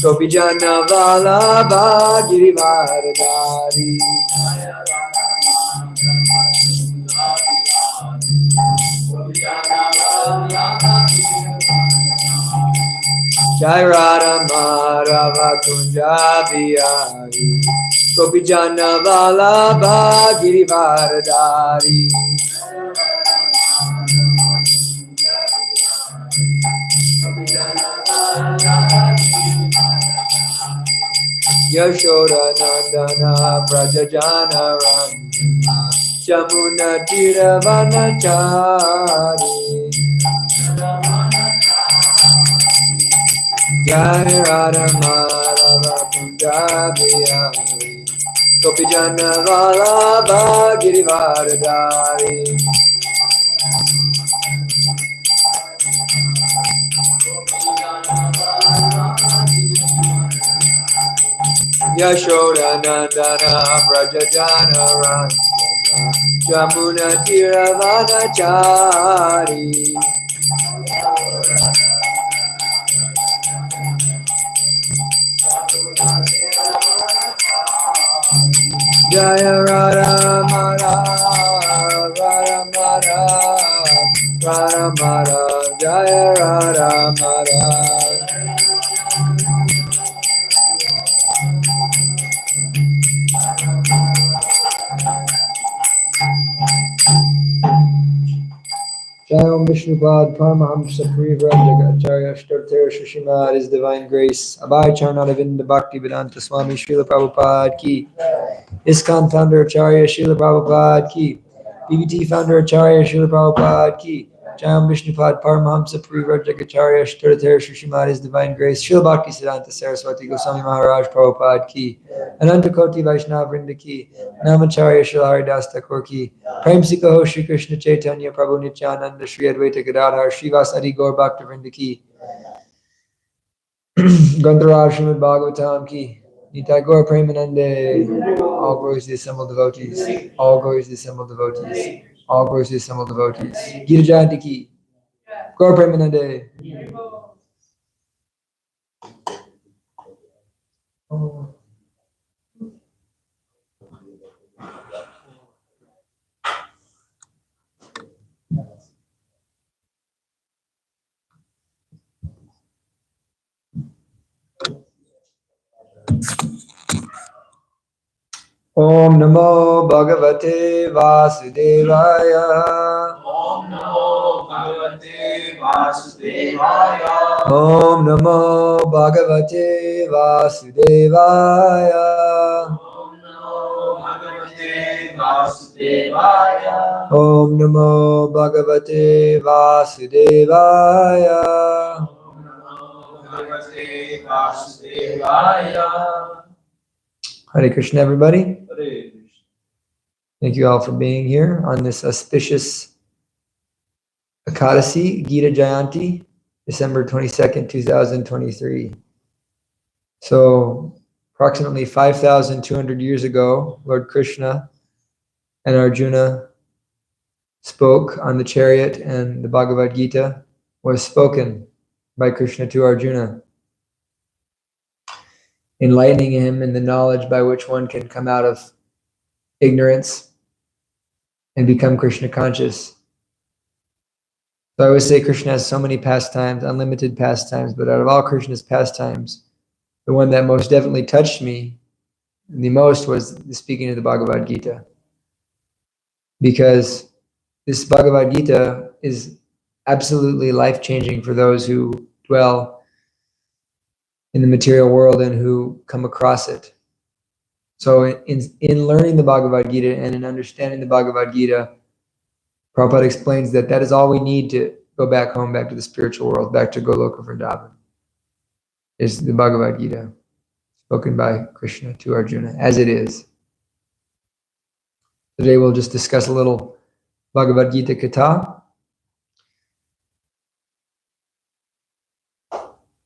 Gopijana Vallabha Girivardhari. Jai Radha Madhava Kunja Bihari. Gopijana Vallabha Girivardhari. Yashoda Nandana Brajajana Randana Jamuna Tiravanachari. Jai Radha Madhava Kunja Bihari. Gopijana Vallabha Girivardhari. Yashoda Nandana Brajajana Randana Jamuna Tiravanachari. Jaya Radha Madhava Radha Madhava Radha Madhava Jaya Radha Madhava. Jayam Vishnupad Paramahamsa Parivrajagacharya Shtartera Shishimad, His Divine Grace, Abhay Charnadavinda Bhakti Vedanta Swami Srila Prabhupada Ki, ISKCON Founder Acharya Srila Prabhupada Ki, BBT Founder Acharya Srila Prabhupada Ki, Jayam Vishnupad Paramahamsa Parivrajagacharya Shtartera Shishimad, His Divine Grace, Srila Bhakti Siddhanta Saraswati Goswami Maharaj Prabhupada Ki, Ananta Koti Vaishnava Vrinda Ki, Namacharya Srila Haridas Thakur Ki, Prem Sikaho Shri Krishna Chaitanya Prabhu Nityananda Shri Advaita Gadadhar Srivas Adi Gaur Bhakta Vrinda Ki, Gandharaj Srimad Bhagavatam Ki, Nitai Gaur Premanande, all glories to the assembled devotees, all glories to the assembled devotees, all glories to the assembled devotees. Gita Jayanti Ki, Gaur Premanande. Om Namo Bhagavate Vasudevaya. Om Namo Bhagavate Vasudevaya. Om Namo Bhagavate Vasudevaya. Om Namo Bhagavate Vasudevaya. Om Namo Bhagavate Vasudevaya. Om Namo Bhagavate Vasudevaya. Hare Krishna, everybody. Hare Krishna. Thank you all for being here on this auspicious Ekadasi, Gita Jayanti, December 22nd, 2023. So approximately 5,200 years ago, Lord Krishna and Arjuna spoke on the chariot, and the Bhagavad Gita was spoken by Krishna to Arjuna, enlightening him in the knowledge by which one can come out of ignorance and become Krishna conscious. So I always say Krishna has so many pastimes, unlimited pastimes, but out of all Krishna's pastimes, the one that most definitely touched me the most was the speaking of the Bhagavad Gita. Because this Bhagavad Gita is absolutely life-changing for those who dwell in the material world and who come across it. So in learning the Bhagavad Gita and in understanding the Bhagavad Gita, Prabhupada explains that that is all we need to go back home, back to the spiritual world, back to Goloka Vrindavan, is the Bhagavad Gita, spoken by Krishna to Arjuna, as it is. Today we'll just discuss a little Bhagavad Gita Katha.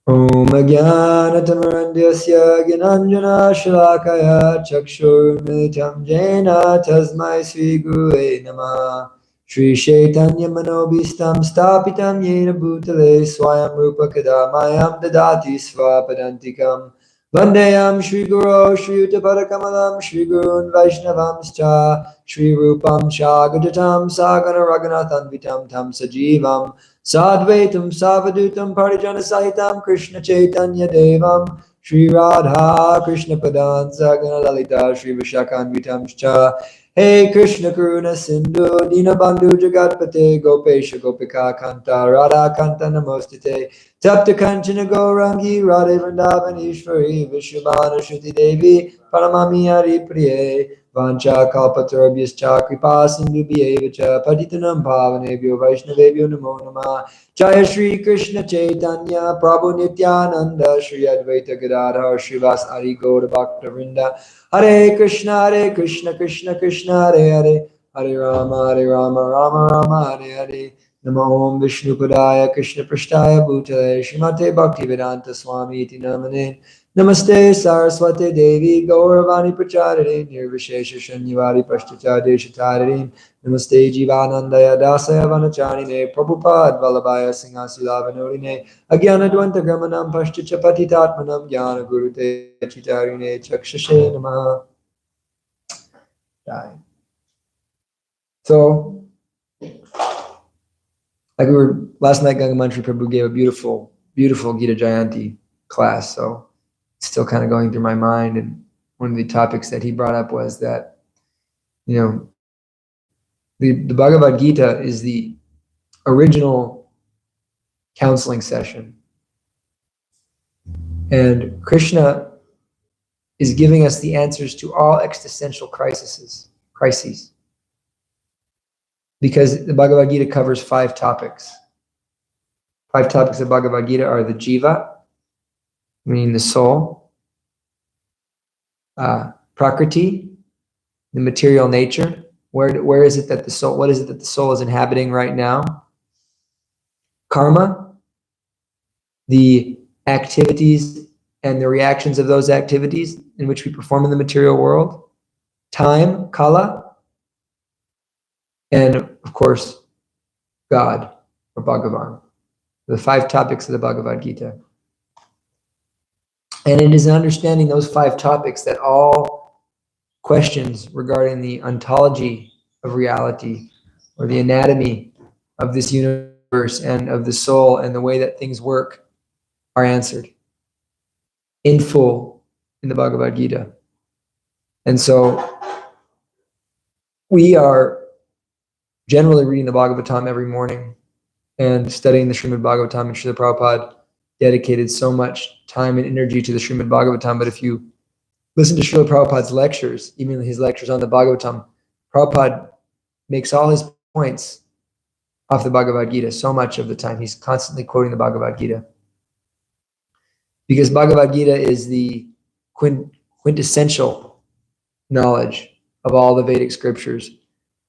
Om Ajnanatamrandhyasya Gyananjana Shalakaya Chakshurmilitam Jena Tasmai Sri Gurave Namah. Shri Chaitanya Manobhistam Stapitam Yena Bhutale Swayam Rupa Kadamayam Dadati Svapadantikam Vandeyam Shri Guru Shri Uttapadakamalam Shri Gurun Vaishnavamscha Shri Rupam Shagadatam Sagana Raghunathan Vitam Tam Sajivam Sadvaitam Savadutam Parijana Sahitam Krishna Chaitanya Devam Shri Radha Krishna Padan Sagana Lalita Shri Vishakan Vitamscha Hey Krishna Karuna Sindhu Dinabandhu Jagatpate Gopesha Gopika Kanta Radha Kanta Namostate Tapta Kanchana Gaurangi Radhe Vrindavan Ishvari Vishwamana Shruti Devi Paramami Hari Priye Vancha Kalpatarabhyascha Kripa Sindhu Bhyevacha Patitanam Bhavanebhyo Vaishnavebhyo Namo Namah Jaya Shri Krishna Chaitanya Prabhu Nityananda Shri Advaita Gadadhar Srivas Adi Gaura Bhakta Vrinda Hare Krishna Krishna Krishna Hare Hare Hare Rama Rama Rama Hare Hare Namo Om Vishnu Padaya Krishna Prashtaya Bhutale Srimate Bhaktivedanta Swami Iti Namane Namaste Saraswate Devi Gauravani Pracharine Nirvishesha Shanyavadi Pashtacha Deshataririm Namaste Jivanandaya Dasaya Vanacharine Prabhupada Vallabhaya Singhasilavanorine Agyana Dvanta Gramanam Pashtacha Patitatmanam Jnana Gurute Chitarine Chakshashe Namaha. So, like we were last night, Gangamantri Prabhu gave a beautiful Gita Jayanti class. So it's still kind of going through my mind. And one of the topics that he brought up was that, you know, the Bhagavad Gita is the original counseling session. And Krishna is giving us the answers to all existential crises. Because the Bhagavad Gita covers 5 topics. 5 topics of Bhagavad Gita are the jiva, meaning the soul, prakriti, the material nature. Where is it that the soul? What is it that the soul is inhabiting right now? Karma, the activities and the reactions of those activities in which we perform in the material world. Time, kala, and of course, God or Bhagavan. The 5 topics of the Bhagavad Gita. And it is understanding those 5 topics that all questions regarding the ontology of reality or the anatomy of this universe and of the soul and the way that things work are answered in full in the Bhagavad Gita. And so we are generally reading the Bhagavatam every morning and studying the Srimad Bhagavatam, and Srila Prabhupada dedicated so much time and energy to the Srimad Bhagavatam. But if you listen to Srila Prabhupada's lectures, even his lectures on the Bhagavatam, Prabhupada makes all his points off the Bhagavad Gita so much of the time. He's constantly quoting the Bhagavad Gita. Because Bhagavad Gita is the quintessential knowledge of all the Vedic scriptures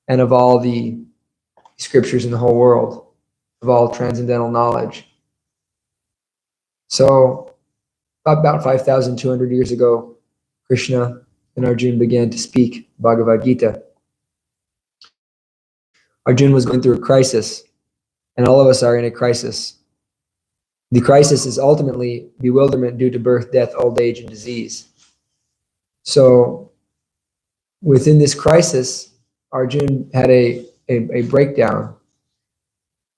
and of all the scriptures in the whole world, of all transcendental knowledge. So about 5,200 years ago, Krishna and Arjuna began to speak Bhagavad Gita. Arjuna was going through a crisis, and all of us are in a crisis. The crisis is ultimately bewilderment due to birth, death, old age, and disease. So within this crisis, Arjuna had a breakdown.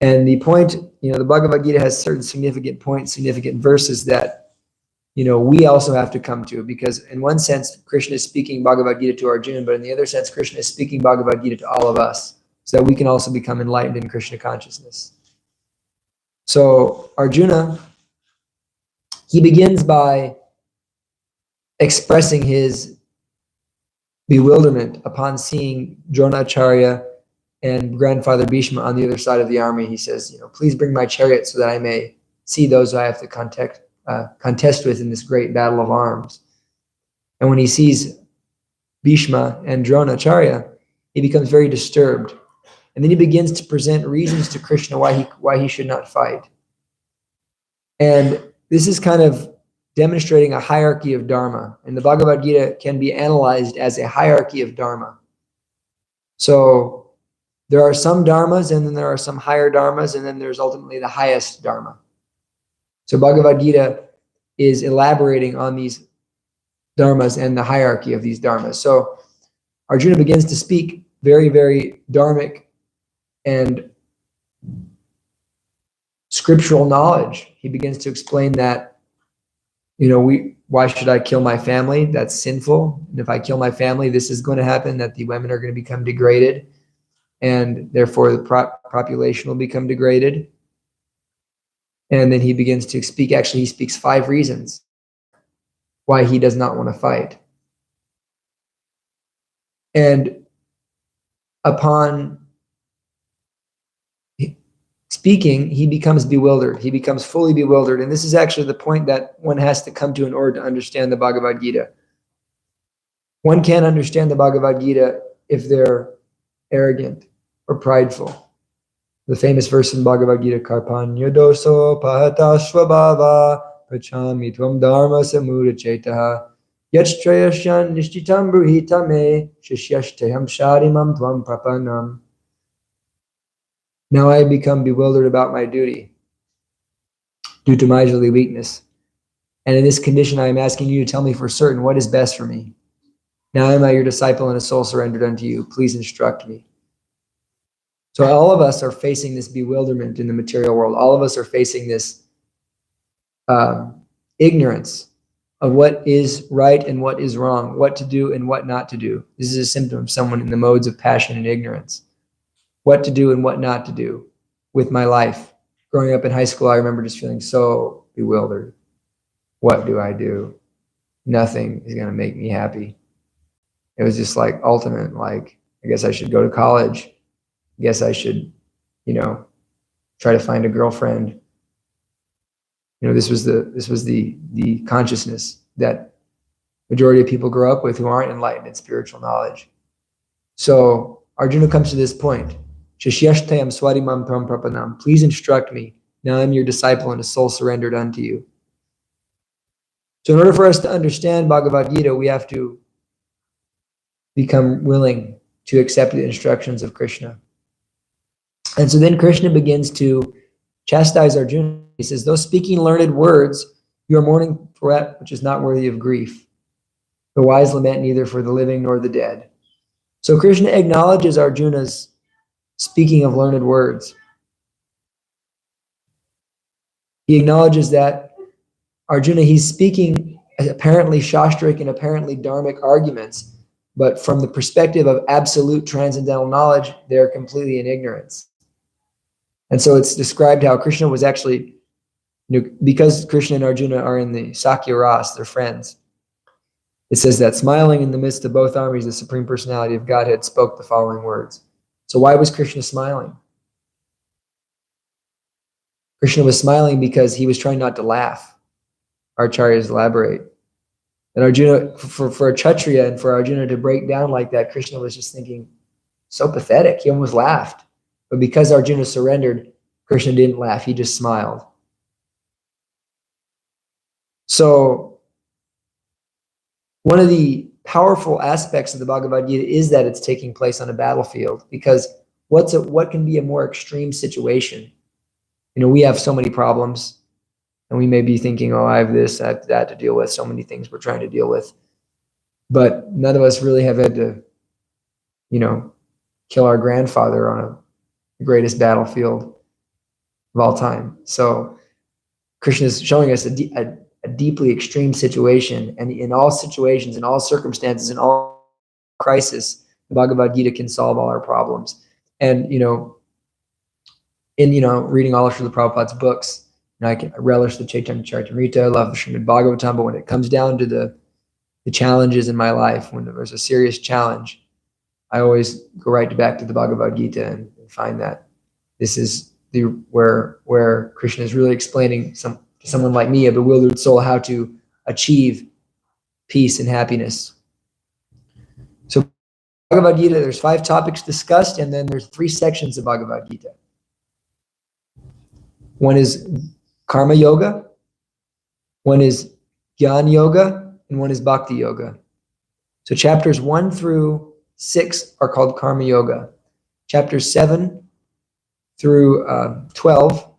And the point, the Bhagavad Gita has certain significant points, significant verses that, we also have to come to, because in one sense, Krishna is speaking Bhagavad Gita to Arjuna, but in the other sense, Krishna is speaking Bhagavad Gita to all of us, so that we can also become enlightened in Krishna consciousness. So Arjuna, he begins by expressing his bewilderment upon seeing Dronacharya and grandfather Bhishma on the other side of the army. He says, please bring my chariot so that I may see those I have to contest with in this great battle of arms. And when he sees Bhishma and Dronacharya, he becomes very disturbed. And then he begins to present reasons to Krishna why he should not fight. And this is kind of demonstrating a hierarchy of dharma. And the Bhagavad Gita can be analyzed as a hierarchy of dharma. So there are some dharmas, and then there are some higher dharmas, and then there's ultimately the highest dharma. So Bhagavad Gita is elaborating on these dharmas and the hierarchy of these dharmas. So Arjuna begins to speak very, very dharmic and scriptural knowledge. He begins to explain that, why should I kill my family? That's sinful. And if I kill my family, this is going to happen, that the women are going to become degraded, and therefore the population will become degraded. And then he begins to speak, actually he speaks 5 reasons why he does not want to fight. And upon speaking, he becomes bewildered. He becomes fully bewildered. And this is actually the point that one has to come to in order to understand the Bhagavad Gita. One can't understand the Bhagavad Gita if they're arrogant or prideful. The famous verse in Bhagavad Gita, Karpanya doso pahata swabhava prachami tvam dharma samudachetaha yachtrayasyan nishchitam bruhita me shishyashteham sharimam tvam prapanam. Now I become bewildered about my duty due to miserly weakness. And in this condition, I am asking you to tell me for certain what is best for me. Now am I your disciple and a soul surrendered unto you. Please instruct me. So all of us are facing this bewilderment in the material world. All of us are facing this ignorance of what is right and what is wrong, what to do and what not to do. This is a symptom of someone in the modes of passion and ignorance. What to do and what not to do with my life. Growing up in high school, I remember just feeling so bewildered. What do I do? Nothing is going to make me happy. It was just like ultimate, like, I guess I should go to college. I guess I should, try to find a girlfriend. This was the consciousness that majority of people grow up with who aren't enlightened in spiritual knowledge. So Arjuna comes to this point. Shishyashtayam swarimam tvam prapanam. Please instruct me. Now I'm your disciple and a soul surrendered unto you. So in order for us to understand Bhagavad Gita, we have to become willing to accept the instructions of Krishna. And so then Krishna begins to chastise Arjuna. He says, though speaking learned words, you are mourning for that which is not worthy of grief. The wise lament neither for the living nor the dead. So Krishna acknowledges Arjuna's speaking of learned words. He acknowledges that Arjuna, he's speaking apparently shastric and apparently dharmic arguments, but from the perspective of absolute transcendental knowledge, they're completely in ignorance. And so it's described how Krishna was actually, because Krishna and Arjuna are in the Sakya Ras, they're friends. It says that smiling in the midst of both armies, the Supreme Personality of Godhead spoke the following words. So why was Krishna smiling? Krishna was smiling because he was trying not to laugh. Our acharyas elaborate. And Arjuna, for a Kshatriya and for Arjuna to break down like that, Krishna was just thinking, so pathetic. He almost laughed. But because Arjuna surrendered, Krishna didn't laugh. He just smiled. So one of the powerful aspects of the Bhagavad Gita is that it's taking place on a battlefield, because what can be a more extreme situation? We have so many problems, and we may be thinking, oh, I have this, I have that to deal with, so many things we're trying to deal with. But none of us really have had to, kill our grandfather on the greatest battlefield of all time. So Krishna is showing us a deeply extreme situation, and in all situations, in all circumstances, in all crisis, the Bhagavad Gita can solve all our problems. And in reading all of Srila Prabhupada's books, I relish the Chaitanya Charitamrita, I love the Srimad Bhagavatam, but when it comes down to the challenges in my life, when there's a serious challenge, I always go right back to the Bhagavad Gita and find that this is where Krishna is really explaining to someone like me, a bewildered soul, how to achieve peace and happiness. So Bhagavad Gita, there's 5 topics discussed, and then there's 3 sections of Bhagavad Gita. One is Karma Yoga, one is Jnana Yoga, and one is Bhakti Yoga. So chapters 1 through 6 are called Karma Yoga. chapters 7 through 12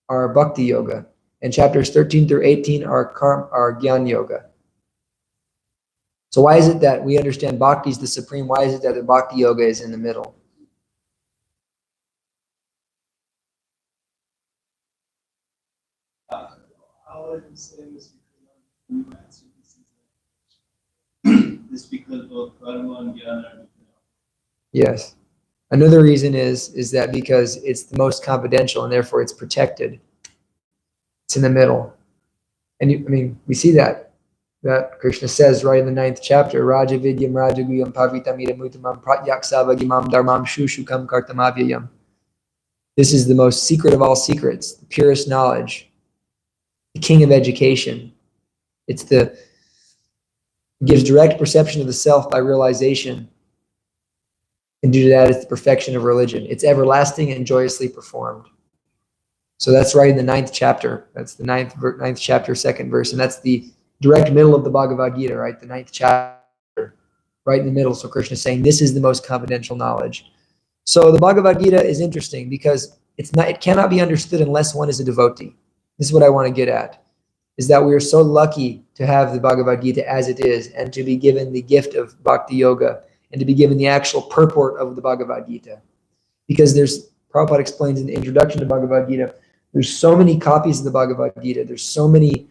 are Bhakti Yoga, and chapters 13 through 18 are Gyan Yoga. So why is it that we understand Bhakti is the supreme? Why is it that the Bhakti Yoga is in the middle? This because both karma and jnana are different. Yes. Another reason is that because it's the most confidential and therefore it's protected. It's in the middle. And we see that Krishna says right in the 9th chapter, Raja Vidyam Rajaguyam Pavitamidam Uttamam Pratyaksavagimam Dharmam Shushukam Kartamavyayam. This is the most secret of all secrets, the purest knowledge, the king of education. It gives direct perception of the self by realization. And due to that, it's the perfection of religion. It's everlasting and joyously performed. So that's right in the 9th chapter. That's the 9th chapter, 2nd verse. And that's the direct middle of the Bhagavad Gita, right? The 9th chapter, right in the middle. So Krishna is saying this is the most confidential knowledge. So the Bhagavad Gita is interesting because it cannot be understood unless one is a devotee. This is what I want to get at, is that we are so lucky to have the Bhagavad Gita as it is and to be given the gift of Bhakti Yoga and to be given the actual purport of the Bhagavad Gita. Because Prabhupada explains in the introduction to Bhagavad Gita, there's so many copies of the Bhagavad Gita, there's so many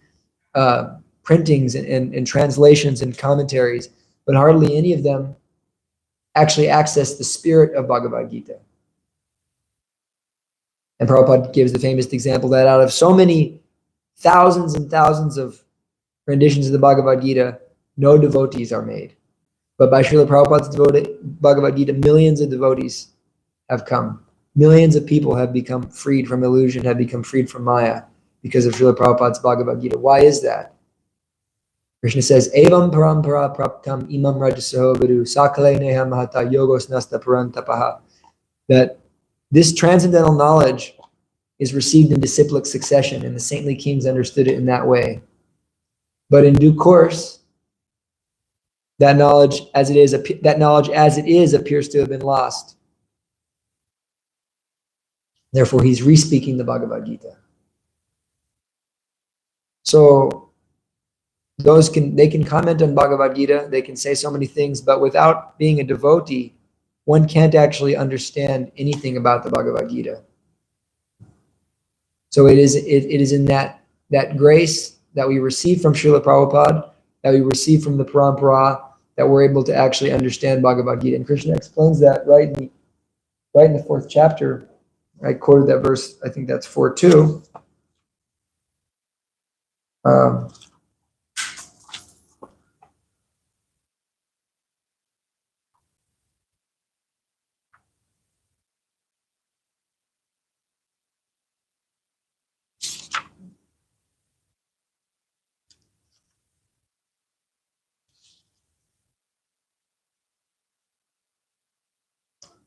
printings and translations and commentaries, but hardly any of them actually access the spirit of Bhagavad Gita. And Prabhupada gives the famous example that out of so many thousands and thousands of renditions of the Bhagavad Gita, no devotees are made. But by Srila Prabhupada's Bhagavad Gita, millions of devotees have come. Millions of people have become freed from illusion, have become freed from Maya because of Srila Prabhupada's Bhagavad Gita. Why is that? Krishna says, Evam parampara praptam imam rajasaho vidu sakale neha mahata yogos nasta parantapaha. That this transcendental knowledge is received in disciplic succession, and the saintly kings understood it in that way. But in due course, that knowledge as it is appears to have been lost. Therefore, he's re-speaking the Bhagavad Gita. So they can comment on Bhagavad Gita, they can say so many things, but without being a devotee, one can't actually understand anything about the Bhagavad Gita. So it is in that grace that we receive from Srila Prabhupada, that we receive from the Parampara, that we're able to actually understand Bhagavad Gita. And Krishna explains that right in the 4th chapter. I quoted that verse, I think that's 4:2.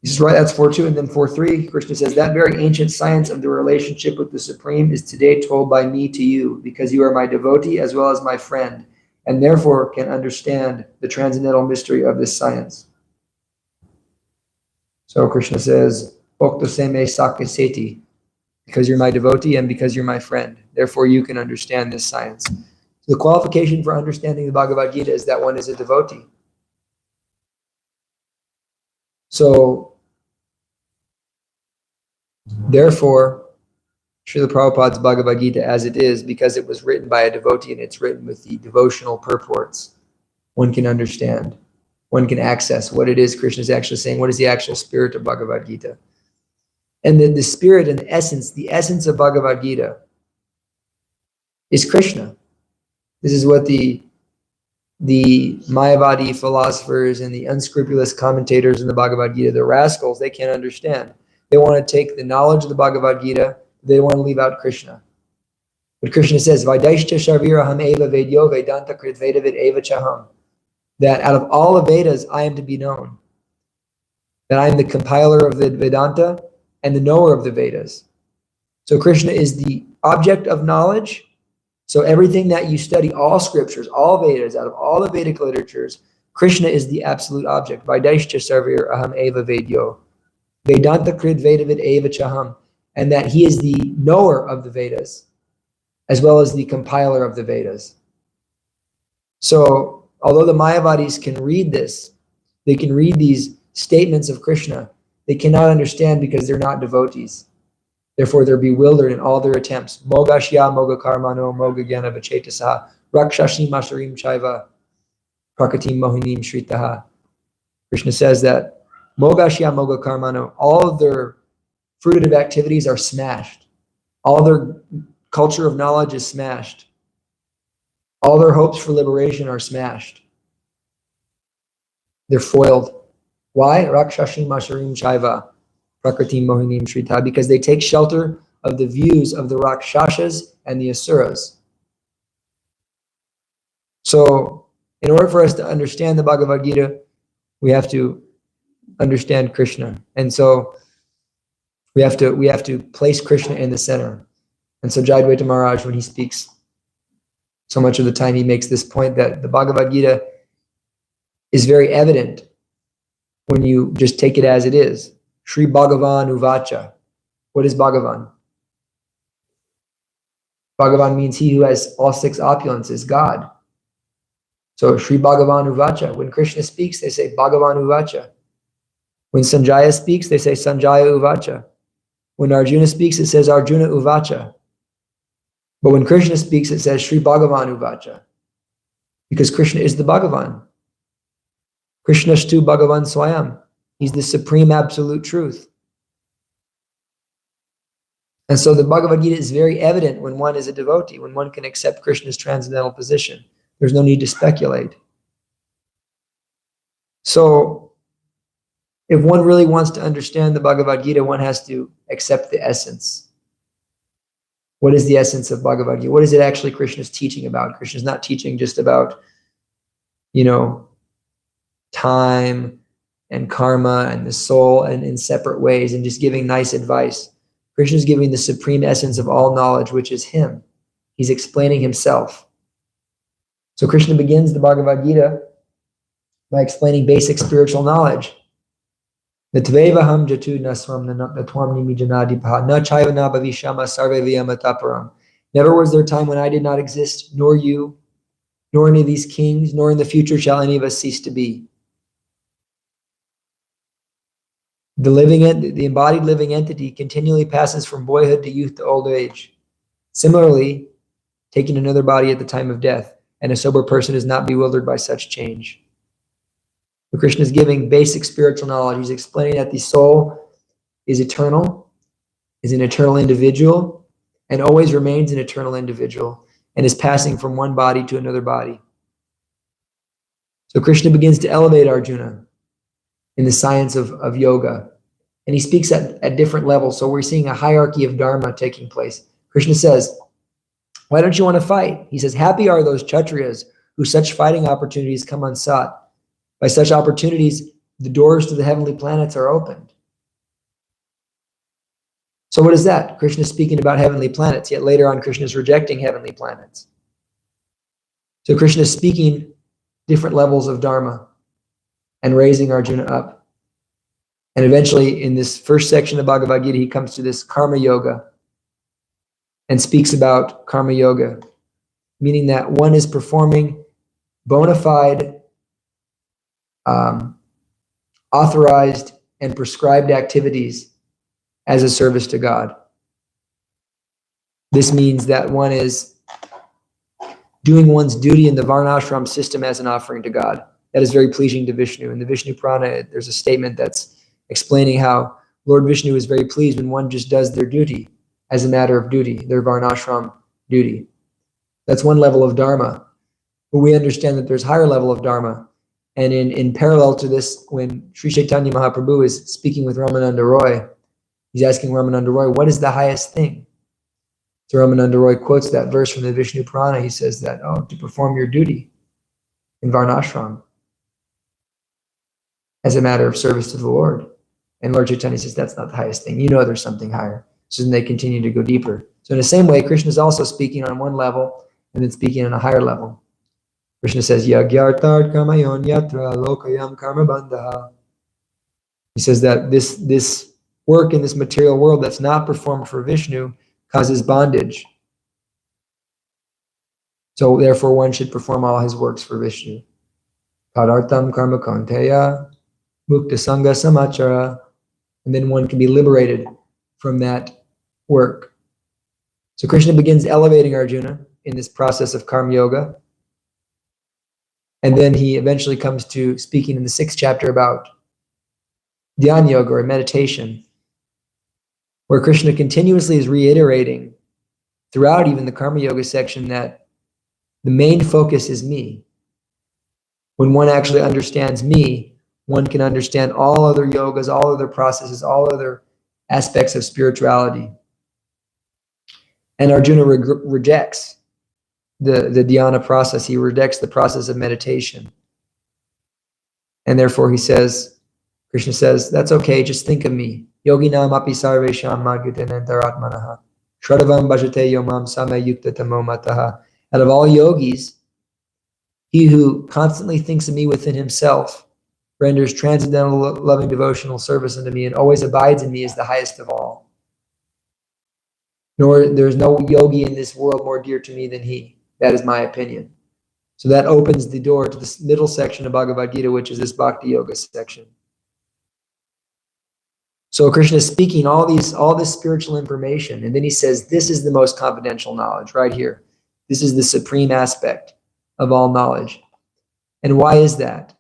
This is right, that's 4:2, and then 4:3, Krishna says, that very ancient science of the relationship with the Supreme is today told by me to you, because you are my devotee as well as my friend, and therefore can understand the transcendental mystery of this science. So Krishna says, Oktoseme Sakya Seti, because you're my devotee and because you're my friend, therefore you can understand this science. So the qualification for understanding the Bhagavad Gita is that one is a devotee. So therefore, Srila Prabhupada's Bhagavad Gita as it is, because it was written by a devotee and it's written with the devotional purports, one can understand, one can access what it is Krishna is actually saying, what is the actual spirit of Bhagavad Gita. And the spirit and the essence of Bhagavad Gita is Krishna. This is what the Mayavadi philosophers and the unscrupulous commentators in the Bhagavad Gita, the rascals, they can't understand. They want to take the knowledge of the Bhagavad Gita, they want to leave out Krishna. But Krishna says, Vaidashta Sharviraham Eva Vedyo Vedanta Krit Vedavid Eva Chaham. That out of all the Vedas, I am to be known. That I am the compiler of the Vedanta and the knower of the Vedas. So Krishna is the object of knowledge. So everything that you study, all scriptures, all Vedas, out of all the Vedic literatures, Krishna is the absolute object. Vaidashta Sarvir Aham Eva Vedyo. Vedanta Krid Vedavid Eva Chaham, and that he is the knower of the Vedas, as well as the compiler of the Vedas. So, although the Mayavadis can read this, they can read these statements of Krishna, they cannot understand because they're not devotees. Therefore, they're bewildered in all their attempts. Mogashya moga karmano moga gyana vachetasaha rakshashim masharim chaiva prakatim mohinim shritaha. Krishna says that mogashya moga karmano, all of their fruitive activities are smashed. All their culture of knowledge is smashed. All their hopes for liberation are smashed. They're foiled. Why? Rakshashim masharim chaiva prakratim mohinim shrita, because they take shelter of the views of the Rakshashas and the Asuras. So, in order for us to understand the Bhagavad Gita, we have to understand Krishna. And so, we have to place Krishna in the center. And so Jayadvaita Maharaj, when he speaks, so much of the time he makes this point that the Bhagavad Gita is very evident when you just take it as it is. Sri Bhagavan Uvacha. What is Bhagavan? Bhagavan means he who has all six opulences, God. So Sri Bhagavan Uvacha. When Krishna speaks, they say Bhagavan Uvacha. When Sanjaya speaks, they say Sanjaya Uvacha. When Arjuna speaks, it says Arjuna Uvacha. But when Krishna speaks, it says Sri Bhagavan Uvacha. Because Krishna is the Bhagavan. Krishnashtu Bhagavan Swayam. He's the supreme absolute truth. And so the Bhagavad Gita is very evident when one is a devotee, when one can accept Krishna's transcendental position. There's no need to speculate. So, if one really wants to understand the Bhagavad Gita, one has to accept the essence. What is the essence of Bhagavad Gita? What is it actually Krishna's teaching about? Krishna's not teaching just about, time and karma and the soul and in separate ways and just giving nice advice. Krishna's giving the supreme essence of all knowledge, which is him. He's explaining himself. So Krishna begins the Bhagavad Gita by explaining basic spiritual knowledge. Natvevaham jatu naswam natwam nimi janadipaha na chaiva na bhavishama sarve viyamataparam. Never was there a time when I did not exist, nor you, nor any of these kings, nor in the future shall any of us cease to be. The embodied living entity continually passes from boyhood to youth to old age. Similarly, taking another body at the time of death, and a sober person is not bewildered by such change. So Krishna is giving basic spiritual knowledge. He's explaining that the soul is eternal, is an eternal individual, and always remains an eternal individual, and is passing from one body to another body. So Krishna begins to elevate Arjuna in the science of yoga. And he speaks at different levels. So we're seeing a hierarchy of dharma taking place. Krishna says, why don't you want to fight? He says, happy are those Kshatriyas whose such fighting opportunities come unsought. By such opportunities, the doors to the heavenly planets are opened. So what is that? Krishna is speaking about heavenly planets, yet later on Krishna is rejecting heavenly planets. So Krishna is speaking different levels of dharma and raising Arjuna up. And eventually, in this first section of Bhagavad Gita, he comes to this karma yoga and speaks about karma yoga, meaning that one is performing bona fide, authorized, and prescribed activities as a service to God. This means that one is doing one's duty in the varnashram system as an offering to God. That is very pleasing to Vishnu. In the Vishnu Purana, there's a statement that's explaining how Lord Vishnu is very pleased when one just does their duty as a matter of duty, their varnashram duty. That's one level of dharma. But we understand that there's higher level of dharma. And in parallel to this, when Sri Chaitanya Mahaprabhu is speaking with Ramananda Roy, he's asking Ramananda Roy, what is the highest thing? So Ramananda Roy quotes that verse from the Vishnu Purana. He says that, to perform your duty in varnashram as a matter of service to the Lord. And Lord Chaitanya says, that's not the highest thing. You know there's something higher. So then they continue to go deeper. So in the same way, Krishna is also speaking on one level and then speaking on a higher level. Krishna says, Yagyartar karmayon yatra lokayam karma bandha. He says that this work in this material world that's not performed for Vishnu causes bondage. So therefore one should perform all his works for Vishnu. Padartam karma konteya mukta sangha samachara. And then one can be liberated from that work. So Krishna begins elevating Arjuna in this process of karma yoga. And then he eventually comes to speaking in the 6th chapter about dhyana yoga or meditation, where Krishna continuously is reiterating throughout even the karma yoga section that the main focus is me. When one actually understands me, one can understand all other yogas, all other processes, all other aspects of spirituality. And Arjuna rejects the dhyana process. He rejects the process of meditation. And therefore he says, Krishna says, that's okay, just think of me. Yoginam api sarvesham madhyutanantaratmanaha Shradavam bhajate yomam same yukta tamo mataha. Out of all yogis, he who constantly thinks of me within himself renders transcendental loving devotional service unto me and always abides in me is the highest of all. Nor there's no yogi in this world more dear to me than he. That is my opinion. So that opens the door to this middle section of Bhagavad Gita, which is this Bhakti Yoga section. So Krishna is speaking all this spiritual information, and then he says, this is the most confidential knowledge right here. This is the supreme aspect of all knowledge. And why is that?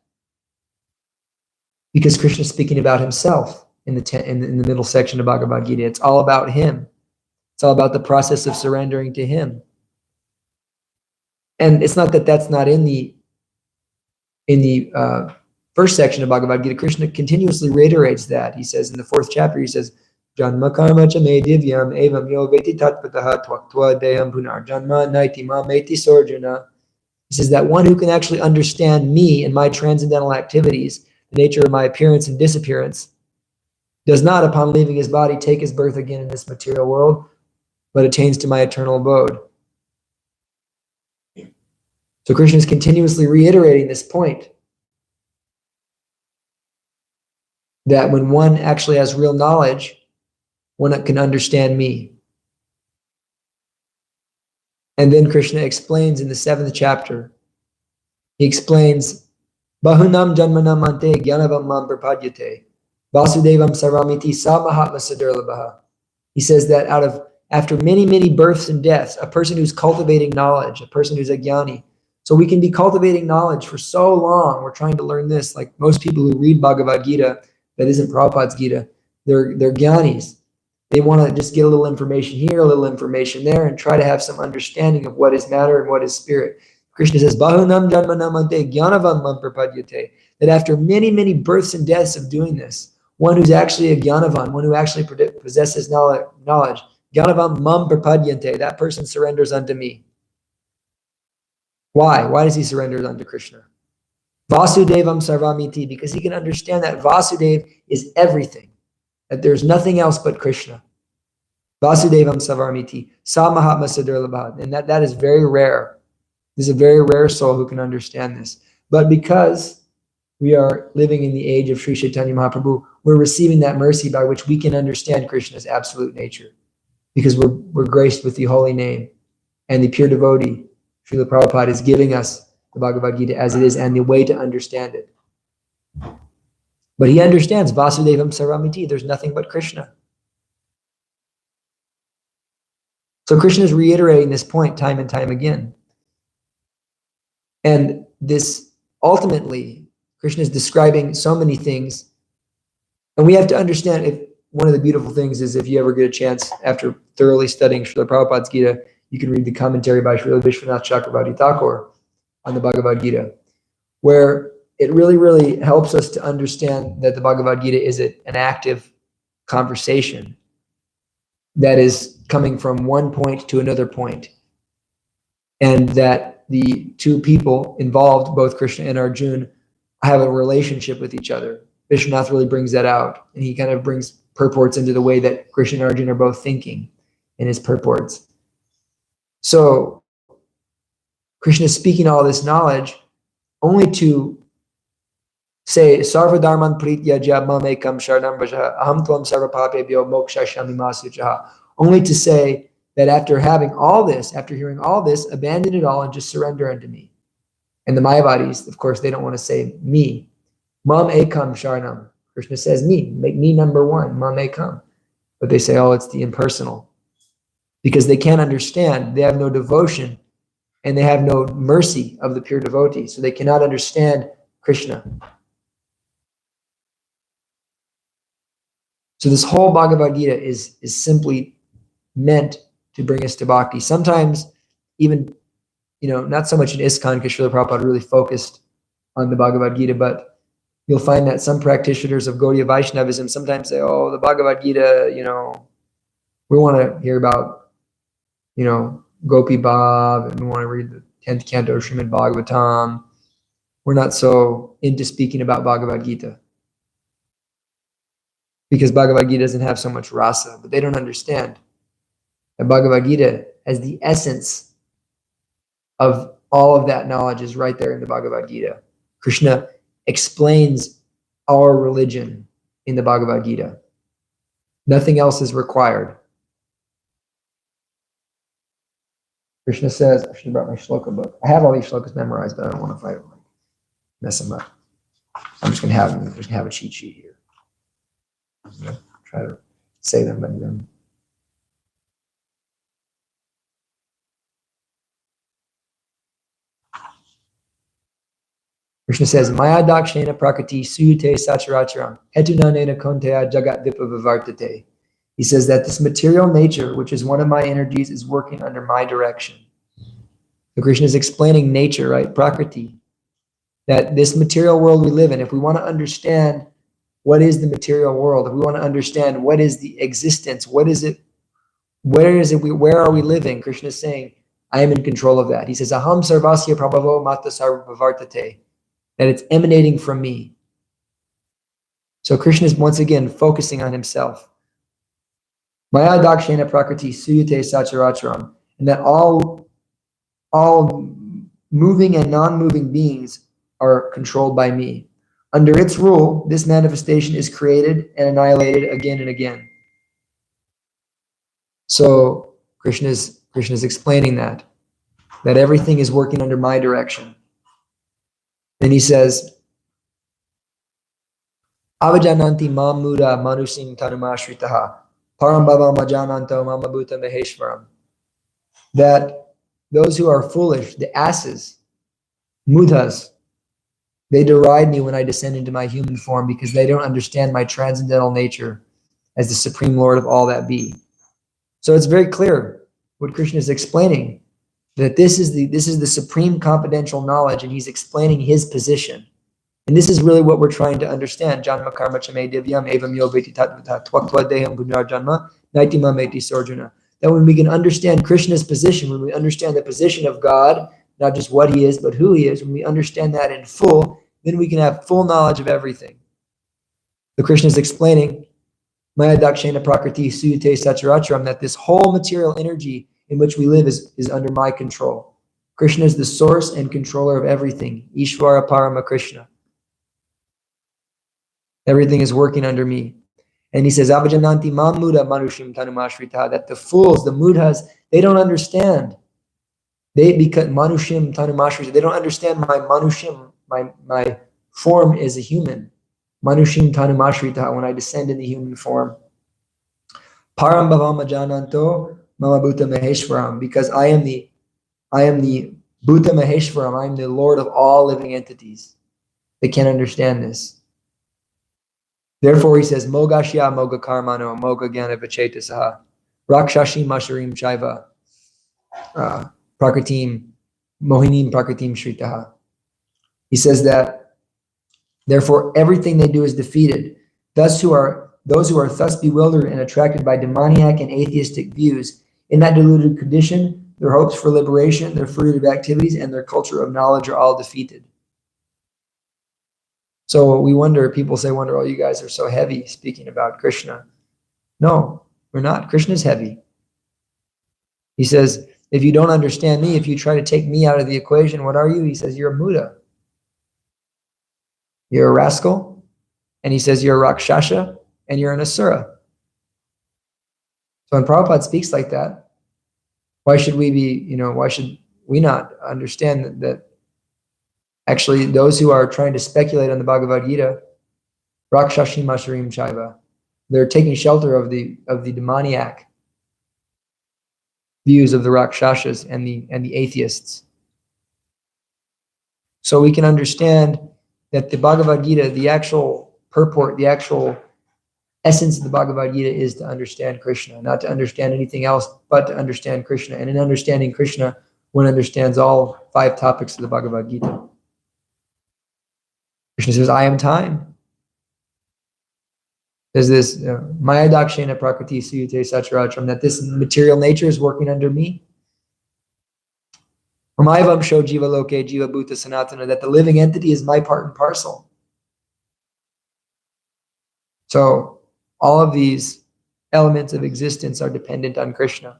Because Krishna is speaking about himself in the middle section of Bhagavad Gita. It's all about him. It's all about the process of surrendering to him. And it's not that that's not in the first section of Bhagavad Gita. Krishna continuously reiterates that. He says in the 4th chapter, he says, Janma karma cha me divyam evam yo veti tatpataha tvaktva deyam punar janma naiti ma meti sorjuna. He says that one who can actually understand me and my transcendental activities, the nature of my appearance and disappearance, does not, upon leaving his body, take his birth again in this material world, but attains to my eternal abode. So Krishna is continuously reiterating this point, that when one actually has real knowledge, one can understand me. And then Krishna explains in the 7th chapter, he explains, Bahunam janmanam ante gyanavam mam prapadyate, vasudevam saramiti sa mahatma sadurlabhaha. He says that after many, many births and deaths, a person who's cultivating knowledge, a person who's a jnani. So we can be cultivating knowledge for so long. We're trying to learn this. Like most people who read Bhagavad Gita, that isn't Prabhupada's Gita, they're jnanis. They want to just get a little information here, a little information there, and try to have some understanding of what is matter and what is spirit. Krishna says, Bahunam janmanam ante gyanavam mam prapadyate. That after many, many births and deaths of doing this, one who's actually a gyanavan, one who actually possesses knowledge, gyanavam mam prapadyante, that person surrenders unto me. Why? Why does he surrender unto Krishna? Vasudevam sarvamiti, because he can understand that Vasudev is everything, that there's nothing else but Krishna. Vasudevam sarvamiti, sa mahatma sadurlabha, and that is very rare. There's a very rare soul who can understand this. But because we are living in the age of Sri Chaitanya Mahaprabhu, we're receiving that mercy by which we can understand Krishna's absolute nature, because we're graced with the holy name, and the pure devotee, Srila Prabhupada, is giving us the Bhagavad Gita as it is and the way to understand it. But he understands Vasudevam Saramiti, there's nothing but Krishna. So Krishna is reiterating this point time and time again. And this ultimately, Krishna is describing so many things. And we have to understand, one of the beautiful things is if you ever get a chance after thoroughly studying Srila Prabhupada's Gita, you can read the commentary by Srila Vishwanath Chakravarti Thakur on the Bhagavad Gita, where it really, really helps us to understand that the Bhagavad Gita is an active conversation that is coming from one point to another point, and that the two people involved, both Krishna and Arjuna, have a relationship with each other. Vishwanath really brings that out, and he kind of brings purports into the way that Krishna and Arjuna are both thinking in his purports. So Krishna is speaking all this knowledge only to say Sarva Dharman Pritya Mamekam Sharanam Vraja Aham Tvam Sarva Papebhyo Moksha Shamimasujaha. Only to say that after having all this, after hearing all this, abandon it all and just surrender unto me. And the Mayavadis, of course, they don't want to say me. Mam Ekam Sharanam. Krishna says me, make me number one, Mam Ekam. But they say, oh, it's the impersonal. Because they can't understand, they have no devotion, and they have no mercy of the pure devotee. So they cannot understand Krishna. So this whole Bhagavad Gita is simply meant to bring us to bhakti. Sometimes even, not so much in ISKCON, because Srila Prabhupada really focused on the Bhagavad Gita, but you'll find that some practitioners of Gaudiya Vaishnavism sometimes say, oh, the Bhagavad Gita, we want to hear about, Gopi Bhav, and we want to read the 10th canto of Srimad Bhagavatam. We're not so into speaking about Bhagavad Gita, because Bhagavad Gita doesn't have so much rasa, but they don't understand that Bhagavad Gita, as the essence of all of that knowledge, is right there in the Bhagavad Gita. Krishna explains our religion in the Bhagavad Gita. Nothing else is required. Krishna says, I should have brought my shloka book. I have all these shlokas memorized, but I don't want to fight them, mess them up. I'm just going to have a cheat sheet here. I'm going to try to say them, but then. Krishna says, Maya dakshena prakriti suyute sacharacharam hetunanena konteya jagat vipavivartate. He says that this material nature, which is one of my energies, is working under my direction. So Krishna is explaining nature, right? Prakriti. That this material world we live in, if we want to understand what is the material world, if we want to understand what is the existence, what is it, where are we living? Krishna is saying, I am in control of that. He says, Aham sarvasya prabhavo mata sarvavartate. That it's emanating from me. So Krishna is once again focusing on himself. Maya dakshena prakriti suyate sacharacharam. And that all moving and non-moving beings are controlled by me. Under its rule, this manifestation is created and annihilated again and again. So Krishna is explaining that everything is working under my direction. Then he says, Avajananti mam muda manusim tanumashritaha parambhava majananto mamabhuta maheshwaram. That those who are foolish, the asses, mudhas, they deride me when I descend into my human form, because they don't understand my transcendental nature as the supreme Lord of all that be. So it's very clear what Krishna is explaining, that this is the supreme confidential knowledge, and he's explaining his position. And this is really what we're trying to understand. Janma karma chame divyam evam yo veti tatvata twaktva deham punar janma naitima meti sorjuna. That when we can understand Krishna's position, when we understand the position of God, not just what he is, but who he is, when we understand that in full, then we can have full knowledge of everything. So Krishna is explaining, Maya dakshena prakriti suyate sacharacharam, that this whole material energy in which we live is under my control. Krishna is the source and controller of everything. Ishvara Parama Krishna. Everything is working under me. And he says, Avajananti mam muda manushim tanumashrita, that the fools, the mudhas, they don't understand. Because manushim tanumashrita, they don't understand my manushim, my form is a human. Manushim tanumashrita, when I descend in the human form. Param bhavama jananto mama bhuta maheshwaram, because I am the bhuta maheshwaram, I am the Lord of all living entities. They can't understand this. Therefore, he says, Mogashya moga karmano moga jnana vachetasaha rakshashim masharim chaiva prakritim mohinim prakritim shritaha. He says that, therefore, everything they do is defeated. Those who are thus bewildered and attracted by demoniac and atheistic views, in that deluded condition, their hopes for liberation, their fruitive activities, and their culture of knowledge are all defeated. So people wonder, oh, you guys are so heavy speaking about Krishna. No, we're not. Krishna's heavy. He says, if you don't understand me, if you try to take me out of the equation, what are you? He says, you're a Muda. you're a rascal. And he says you're a Rakshasa and you're an Asura. So when Prabhupada speaks like that, why should we not understand that actually those who are trying to speculate on the Bhagavad Gita, Rakshashim Ashurim Chaiva, they're taking shelter of the demoniac views of the Rakshasas and the atheists. So we can understand that the Bhagavad Gita, the actual purport, the actual essence of the Bhagavad Gita is to understand Krishna, not to understand anything else, but to understand Krishna. And in understanding Krishna, one understands all 5 topics of the Bhagavad Gita. Krishna says, I am time. There's this Maya Dakshena Prakriti Suyute Sacharatram, that this material nature is working under me. Ramaivam Sho Jiva Loke Jiva Bhuta Sanatana, that the living entity is my part and parcel. So all of these elements of existence are dependent on Krishna.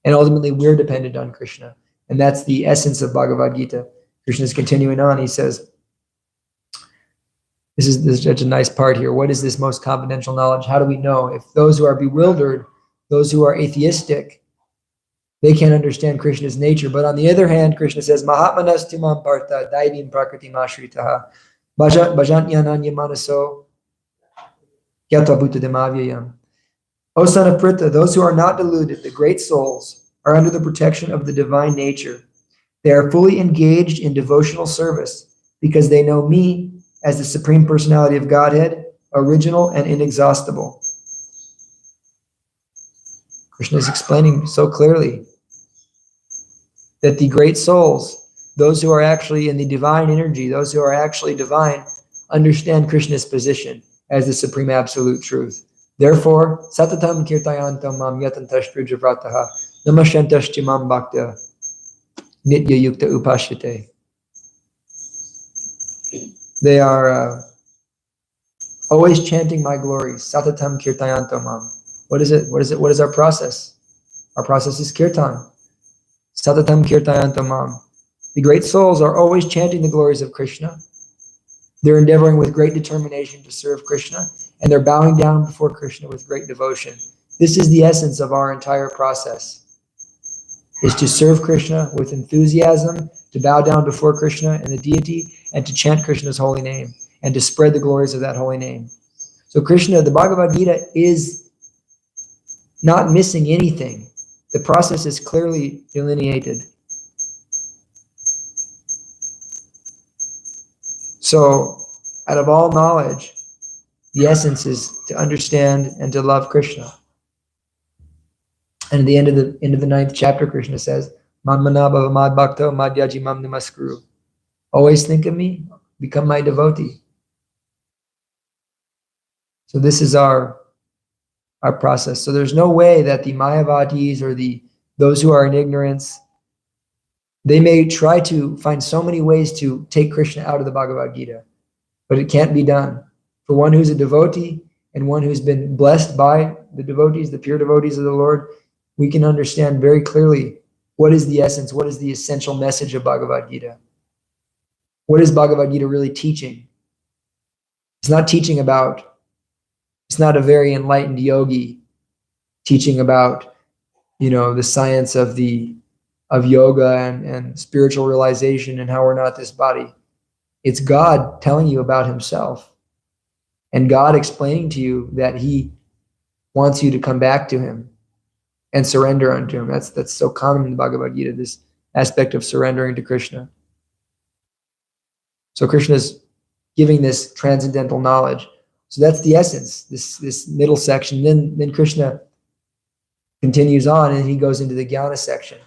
And ultimately we're dependent on Krishna. And that's the essence of Bhagavad Gita. Krishna is continuing on. He says, this is such a nice part here. What is this most confidential knowledge? How do we know? If those who are bewildered, those who are atheistic, they can't understand Krishna's nature. But on the other hand, Krishna says, Mahatmanas tumam partha daivim prakriti mashritaha bhajantyananya manaso yata bhutademavyayam. O son of Pritha, those who are not deluded, the great souls, are under the protection of the divine nature. They are fully engaged in devotional service because they know me as the Supreme Personality of Godhead, original and inexhaustible. Krishna is explaining so clearly that the great souls, those who are actually in the divine energy, those who are actually divine, understand Krishna's position as the supreme absolute truth. Therefore, satatam kirtayantam mam yatantashtrijavrataha namashantaschimam bhakta nitya yukta upashyate. They are always chanting my glories. Satatam kirtayantam mam. What is it? What is it? What is our process? Our process is kirtan. Satatam kirtayantam mam. The great souls are always chanting the glories of Krishna. They're endeavoring with great determination to serve Krishna, and they're bowing down before Krishna with great devotion. This is the essence of our entire process, is to serve Krishna with enthusiasm, to bow down before Krishna and the deity, and to chant Krishna's holy name, and to spread the glories of that holy name. So Krishna, the Bhagavad Gita, is not missing anything. The process is clearly delineated. So, out of all knowledge, the essence is to understand and to love Krishna. And at the end of the 9th chapter, Krishna says, Manmanabhava mad bhakto madhyaji mam namaskuru. Always think of me, become my devotee. So this is our process. So there's no way that the Mayavadis or those who are in ignorance, they may try to find so many ways to take Krishna out of the Bhagavad Gita, but it can't be done. For one who's a devotee and one who's been blessed by the devotees, the pure devotees of the Lord, we can understand very clearly what is the essence, what is the essential message of Bhagavad Gita. What is Bhagavad Gita really teaching? It's not teaching about, it's not a very enlightened yogi teaching about, the science of yoga and spiritual realization and how we're not this body. It's God telling you about himself and God explaining to you that he wants you to come back to him and surrender unto him. That's so common in the Bhagavad Gita, this aspect of surrendering to Krishna. So Krishna is giving this transcendental knowledge. So that's the essence, this middle section. Then Krishna continues on and he goes into the Jnana section.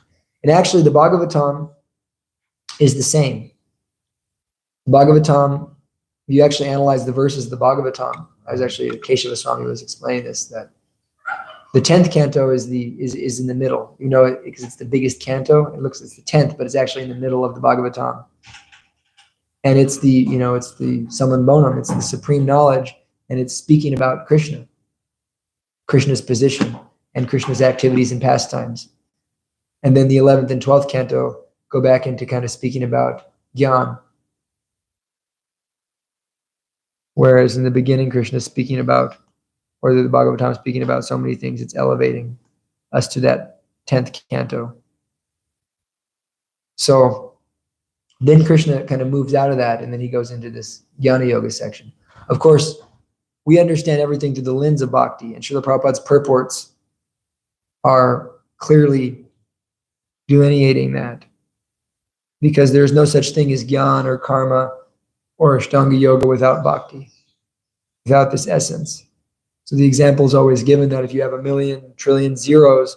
And actually the Bhagavatam is the same. The Bhagavatam, if you actually analyze the verses of the Bhagavatam, Keshava Swami was explaining this, that the 10th canto is in the middle. Because it's the biggest canto. It's the 10th, but it's actually in the middle of the Bhagavatam. And it's the Saman Bonam, it's the supreme knowledge, and it's speaking about Krishna, Krishna's position, and Krishna's activities and pastimes. And then the 11th and 12th canto go back into kind of speaking about Gyan. Whereas in the beginning, Krishna is speaking about, or the Bhagavatam is speaking about so many things, it's elevating us to that 10th canto. So then Krishna kind of moves out of that, and then he goes into this Jnana Yoga section. Of course, we understand everything through the lens of bhakti, and Srila Prabhupada's purports are clearly delineating that, because there's no such thing as jnana or karma or Ashtanga Yoga without bhakti, without this essence. So the example is always given that if you have 1,000,000 trillion zeros,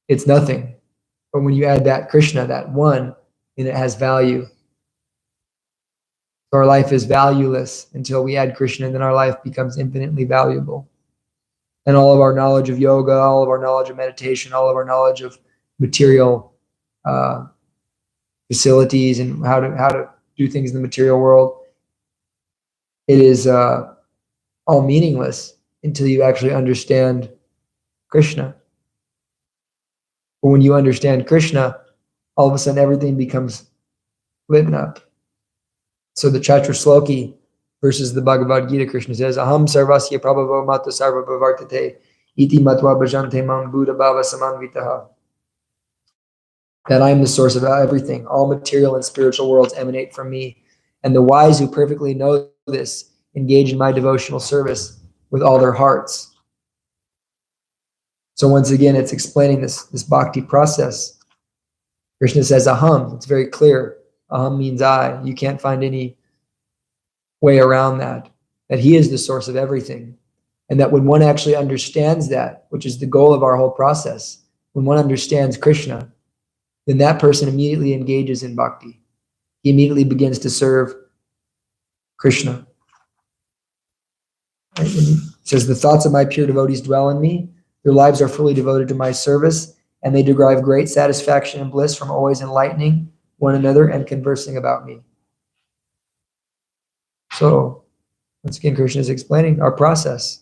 it's nothing. But when you add that Krishna, that one, then it has value. So our life is valueless until we add Krishna, and then our life becomes infinitely valuable. And all of our knowledge of yoga, all of our knowledge of meditation, all of our knowledge of material facilities and how to do things in the material world, it is all meaningless until you actually understand Krishna. But when you understand Krishna, all of a sudden everything becomes lit up. So the Chatra Sloki versus the Bhagavad Gita, Krishna says, Aham sarvasya prabhavo mata sarva bhavartate iti matva bhajante mam buddha bhava samanvitaha. That I am the source of everything. All material and spiritual worlds emanate from me. And the wise who perfectly know this engage in my devotional service with all their hearts. So once again, it's explaining this bhakti process. Krishna says aham. It's very clear. Aham means I. You can't find any way around that he is the source of everything. And that when one actually understands that, which is the goal of our whole process, when one understands Krishna, then that person immediately engages in bhakti. He immediately begins to serve Krishna. And he says, the thoughts of my pure devotees dwell in me. Their lives are fully devoted to my service, and they derive great satisfaction and bliss from always enlightening one another and conversing about me. So, once again, Krishna is explaining our process,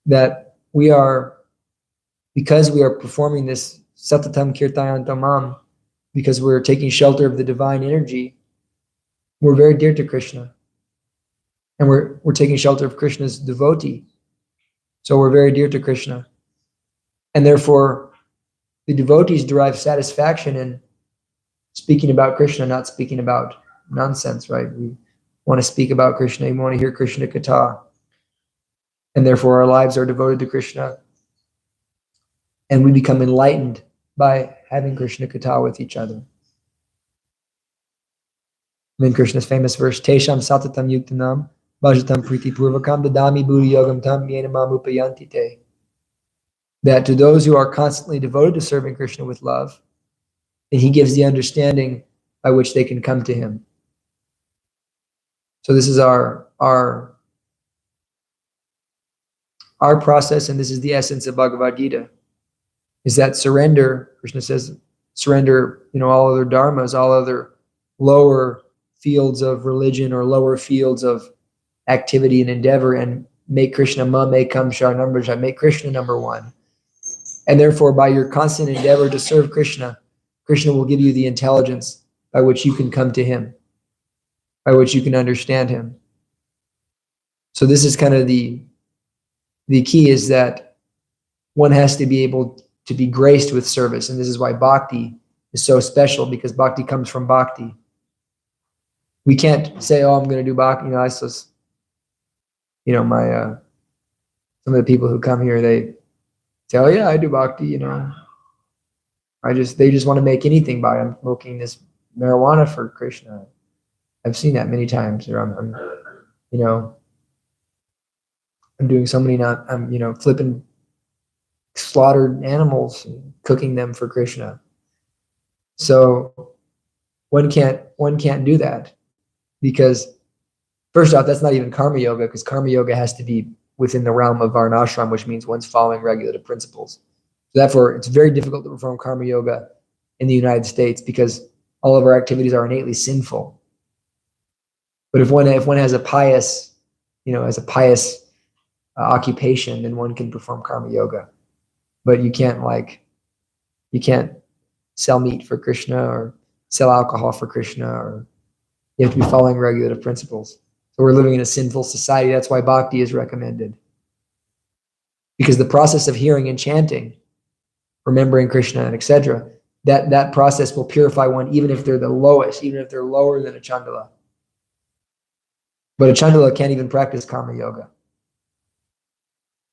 that we are, because we are performing this satatam kirtayantamam, because we're taking shelter of the divine energy, we're very dear to Krishna. And we're taking shelter of Krishna's devotee. So we're very dear to Krishna. And therefore, the devotees derive satisfaction in speaking about Krishna, not speaking about nonsense, right? We want to speak about Krishna. We want to hear Krishna Katha. And therefore, our lives are devoted to Krishna. And we become enlightened by having Krishna Katha with each other. And then Krishna's famous verse, Tesham satatam yuktanam bhajatam priti purvakam dadami buddhi yogam tam yena mam upayanti te. That to those who are constantly devoted to serving Krishna with love, and he gives the understanding by which they can come to him. So this is our process, and this is the essence of Bhagavad Gita, is that surrender. Krishna says, surrender, all other dharmas, all other lower fields of religion or lower fields of activity and endeavor, and make Krishna mam ekam sharanam, make Krishna number one. And therefore, by your constant endeavor to serve Krishna, Krishna will give you the intelligence by which you can come to him, by which you can understand him. So this is kind of the key, is that one has to be able to be graced with service. And this is why bhakti is so special, because bhakti comes from bhakti. We can't say, oh, I'm going to do bhakti. Some of the people who come here, they say, oh yeah, I do bhakti, they just want to make anything by it. I'm smoking this marijuana for Krishna. I've seen that many times. Or I'm doing so many, I'm flipping slaughtered animals and cooking them for Krishna. So one can't do that, because first off, that's not even karma yoga, because karma yoga has to be within the realm of varnashram, which means one's following regulative principles. So therefore, it's very difficult to perform karma yoga in the United States, because all of our activities are innately sinful. But if one has a pious, occupation, then one can perform karma yoga. But you can't sell meat for Krishna or sell alcohol for Krishna, or you have to be following regulative principles. So we're living in a sinful society. That's why bhakti is recommended. Because the process of hearing and chanting, remembering Krishna, and etc., that process will purify one, even if they're the lowest, even if they're lower than a Chandala. But a Chandala can't even practice karma yoga.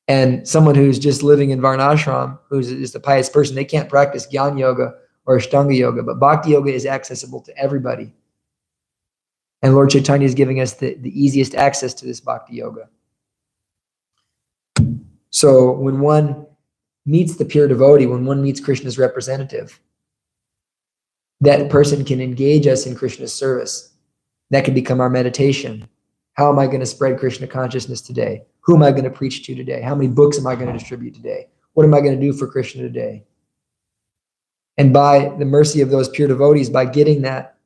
And someone who's just living in Varnashram, who's just a pious person, they can't practice Jnana yoga or Ashtanga yoga, but bhakti yoga is accessible to everybody. And Lord Chaitanya is giving us the easiest access to this bhakti yoga. So when one meets the pure devotee, when one meets Krishna's representative, that person can engage us in Krishna's service. That can become our meditation. How am I going to spread Krishna consciousness today? Who am I going to preach to today? How many books am I going to distribute today? What am I going to do for Krishna today? And by the mercy of those pure devotees, by getting that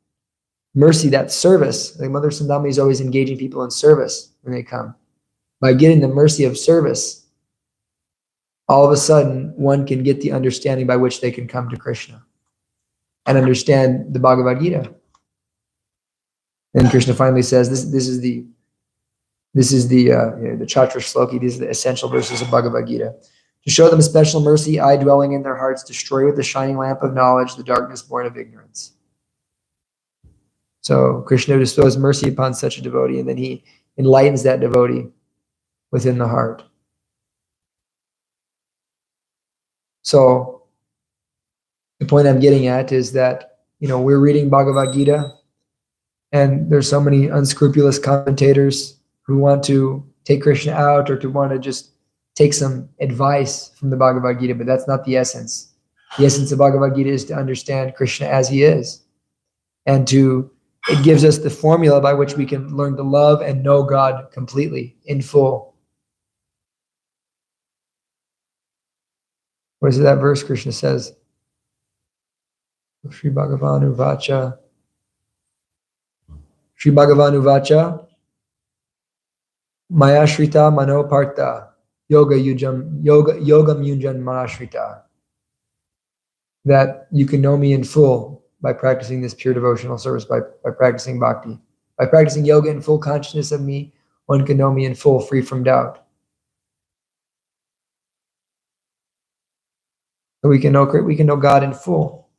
mercy, that service, like Mother Sandami is always engaging people in service when they come. By getting the mercy of service, all of a sudden, one can get the understanding by which they can come to Krishna and understand the Bhagavad Gita. And Krishna finally says, this is the Chatra Shloki, these are the essential verses of Bhagavad Gita. To show them special mercy, I, dwelling in their hearts, destroy with the shining lamp of knowledge the darkness born of ignorance. So Krishna bestows mercy upon such a devotee, and then he enlightens that devotee within the heart. So the point I'm getting at is that, we're reading Bhagavad Gita, and there's so many unscrupulous commentators who want to take Krishna out or to want to just take some advice from the Bhagavad Gita, but that's not the essence. The essence of Bhagavad Gita is to understand Krishna as he is. And it gives us the formula by which we can learn to love and know God completely, in full. What is that verse Krishna says? Sri Bhagavanu Vacha. Sri Bhagavanu Vacha. Maya Shrita Mano Partha. Yogam Yunjan Manashrita. That you can know me in full by practicing this pure devotional service, by practicing bhakti. By practicing yoga in full consciousness of me, one can know me in full, free from doubt. So we can know God in full.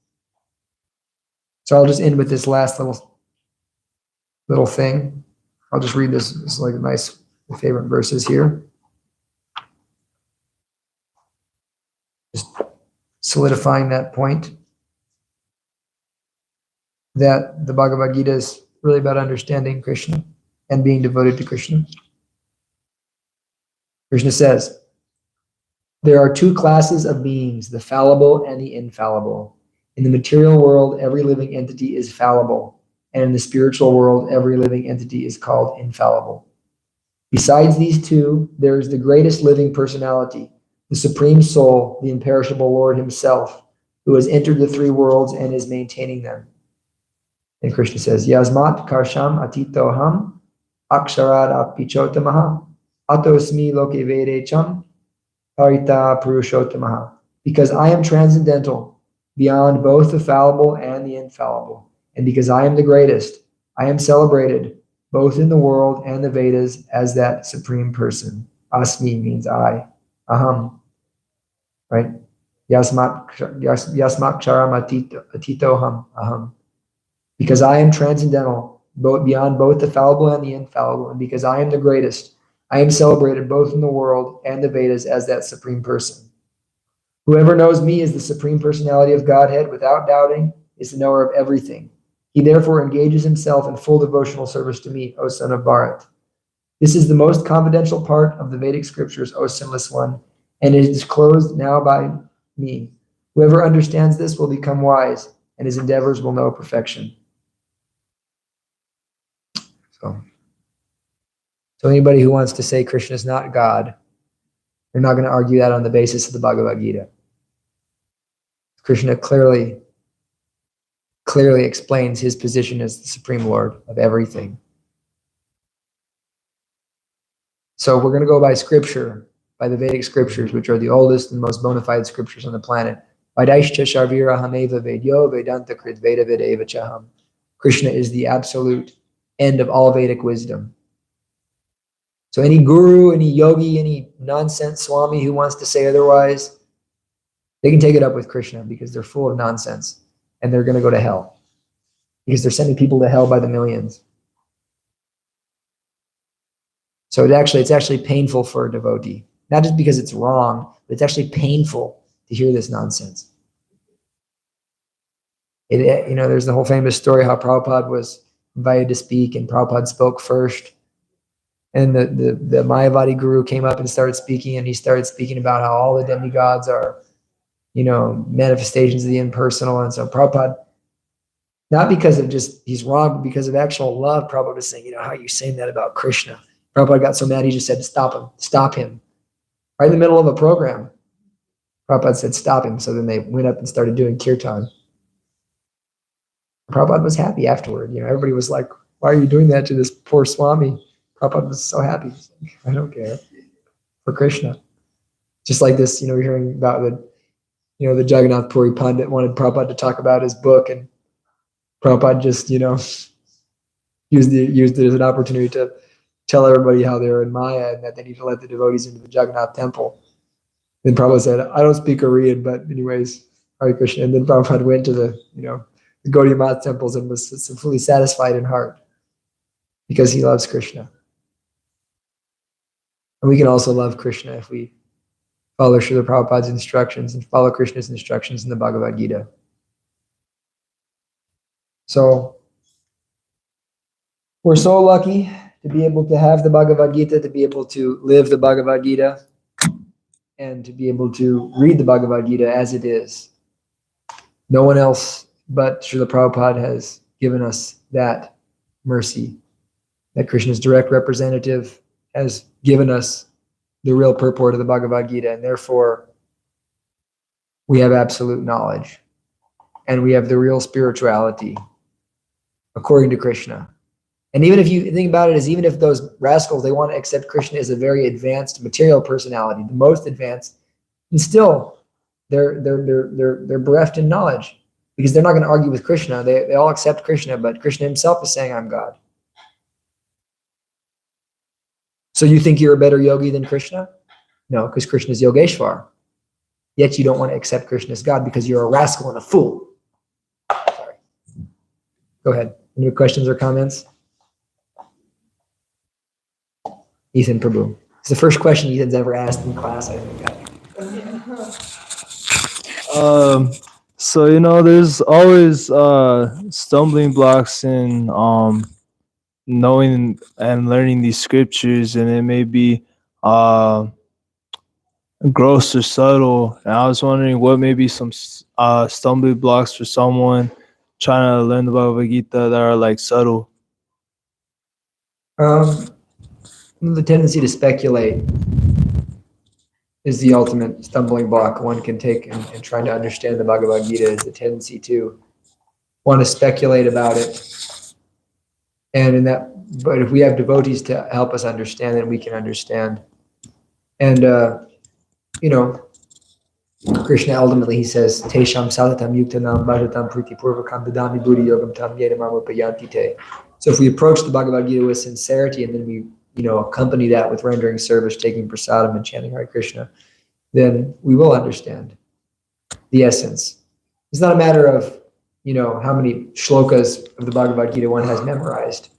So I'll just end with this last little thing. I'll just read this. It's like nice favorite verses here. Just solidifying that point that the Bhagavad Gita is really about understanding Krishna and being devoted to Krishna. Krishna says, there are two classes of beings, the fallible and the infallible. In the material world, every living entity is fallible, and in the spiritual world, every living entity is called infallible. Besides these two, there is the greatest living personality, the Supreme Soul, the imperishable Lord himself, who has entered the three worlds and is maintaining them. And Krishna says, Yasmat karsham atitoham aksharad apichotamaha atosmi loke vede cham parita purushottamaha. Because I am transcendental, beyond both the fallible and the infallible, and because I am the greatest, I am celebrated both in the world and the Vedas as that supreme person. Asmi means I. Aham. Right? Yasmat charam atitoham. Aham. Because I am transcendental, beyond both the fallible and the infallible, and because I am the greatest, I am celebrated both in the world and the Vedas as that supreme person. Whoever knows me as the supreme personality of Godhead without doubting is the knower of everything. He therefore engages himself in full devotional service to me, O son of Bharat. This is the most confidential part of the Vedic scriptures, O sinless one, and it is disclosed now by me. Whoever understands this will become wise, and his endeavors will know perfection. So anybody who wants to say Krishna is not God, they're not going to argue that on the basis of the Bhagavad Gita. Krishna clearly explains his position as the Supreme Lord of everything. So we're going to go by scripture, by the Vedic scriptures, which are the oldest and most bona fide scriptures on the planet. Vaidashcha Sharvira Hameva Vedyo Vedanta Krit Veda Vedeva Chaham. Krishna is the absolute end of all Vedic wisdom. So any guru, any yogi, any nonsense swami who wants to say otherwise, they can take it up with Krishna because they're full of nonsense and they're going to go to hell because they're sending people to hell by the millions. So it's actually painful for a devotee, not just because it's wrong, but it's actually painful to hear this nonsense. There's the whole famous story how Prabhupada was invited to speak and Prabhupada spoke first. And the Mayavadi guru came up and started speaking, and he started speaking about how all the demigods are, manifestations of the impersonal. And so Prabhupada, not because of just he's wrong, but because of actual love, Prabhupada was saying, how are you saying that about Krishna? Prabhupada got so mad, he just said, stop him. Right in the middle of a program. Prabhupada said, stop him. So then they went up and started doing kirtan. Prabhupada was happy afterward. Everybody was like, why are you doing that to this poor Swami? Prabhupada was so happy. Like, I don't care. For Krishna. Just like this, we're the Jagannath Puri Pandit wanted Prabhupada to talk about his book, and Prabhupada just, used it as an opportunity to tell everybody how they're in Maya and that they need to let the devotees into the Jagannath temple. Then Prabhupada said, I don't speak Korean, but anyways, Hare Krishna. And then Prabhupada went to the Gaudiya Math temples and was fully satisfied in heart because he loves Krishna. And we can also love Krishna if we follow Srila Prabhupada's instructions and follow Krishna's instructions in the Bhagavad Gita. So we're so lucky to be able to have the Bhagavad Gita, to be able to live the Bhagavad Gita, and to be able to read the Bhagavad Gita as it is. No one else but Srila Prabhupada has given us that mercy, that Krishna's direct representative has given us the real purport of the Bhagavad Gita, and therefore we have absolute knowledge, and we have the real spirituality according to Krishna. And even if you think about it, even if those rascals, they want to accept Krishna as a very advanced material personality, the most advanced, and still they're bereft in knowledge because they're not going to argue with Krishna. They all accept Krishna, but Krishna himself is saying, I'm God. So you think you're a better yogi than Krishna? No, because Krishna is Yogeshwar. Yet you don't want to accept Krishna as God because you're a rascal and a fool. Sorry. Go ahead. Any questions or comments? Ethan Prabhu. It's the first question Ethan's ever asked in class, I think. So there's always stumbling blocks in knowing and learning these scriptures, and it may be gross or subtle. And I was wondering what may be some stumbling blocks for someone trying to learn the Bhagavad Gita that are like subtle. The tendency to speculate is the ultimate stumbling block one can take in trying to understand the Bhagavad Gita, is the tendency to want to speculate about it. But if we have devotees to help us understand, then we can understand. And, Krishna ultimately, he says, Tesham sadatam yuktanam bhajatam pritipurvakam dadami buddhi yogam tam yedamam upayanti te. So if we approach the Bhagavad Gita with sincerity and then we accompany that with rendering service, taking prasadam and chanting Hare Krishna, then we will understand the essence. It's not a matter of, how many shlokas of the Bhagavad Gita one has memorized.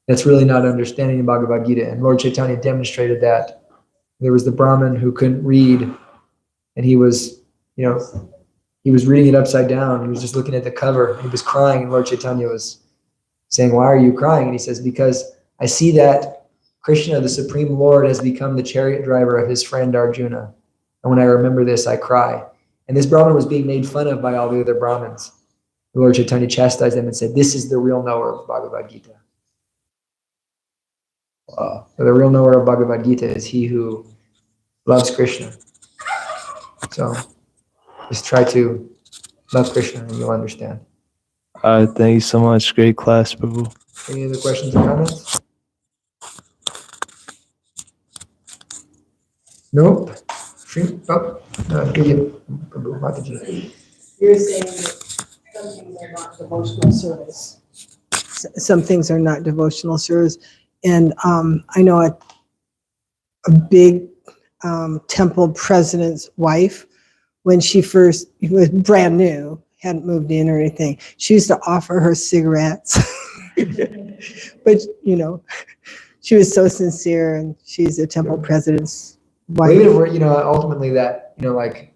That's really not understanding the Bhagavad Gita. And Lord Chaitanya demonstrated that. There was the Brahmin who couldn't read, and he was reading it upside down. He was just looking at the cover. He was crying, and Lord Chaitanya was saying, why are you crying? And he says, because I see that Krishna, the Supreme Lord, has become the chariot driver of his friend Arjuna. And when I remember this, I cry. And this Brahmin was being made fun of by all the other Brahmins. The Lord Chaitanya chastised them and said, this is the real knower of Bhagavad Gita. So the real knower of Bhagavad Gita is he who loves Krishna. So just try to love Krishna and you'll understand. Thank you so much. Great class, Prabhu. Any other questions or comments? Nope. You're saying that some things are not devotional service. Some things are not devotional service. And I know a big temple president's wife, when she first was brand new, hadn't moved in or anything, she used to offer her cigarettes. But, you know, she was so sincere, and she's a temple president's Well, wife. even if we're, you know, ultimately that, you know, like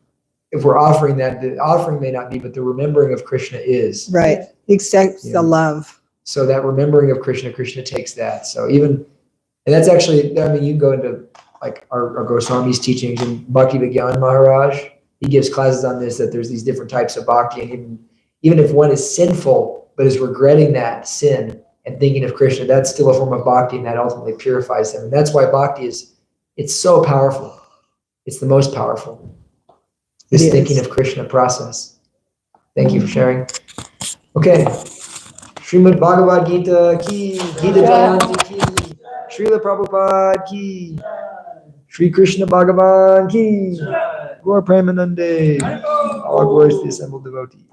if we're offering that, the offering may not be, but the remembering of Krishna is. Right. Accepts Yeah. the love. So that remembering of Krishna, Krishna takes that. So even, and that's actually, I mean, you can go into like our Goswami's teachings and Bhakti Vigyan Maharaj, he gives classes on this, that there's these different types of bhakti. And even if one is sinful, but is regretting that sin and thinking of Krishna, that's still a form of bhakti, and that ultimately purifies them. And that's why bhakti is, it's so powerful. It's the most powerful. This thinking of Krishna process. Thank you for sharing. Okay. Srimad Bhagavad Gita ki, Gita Jayanti ki, Srila Prabhupada ki, Sri Krishna Bhagavan ki, Gaur Premanande, all glories to the assembled devotees.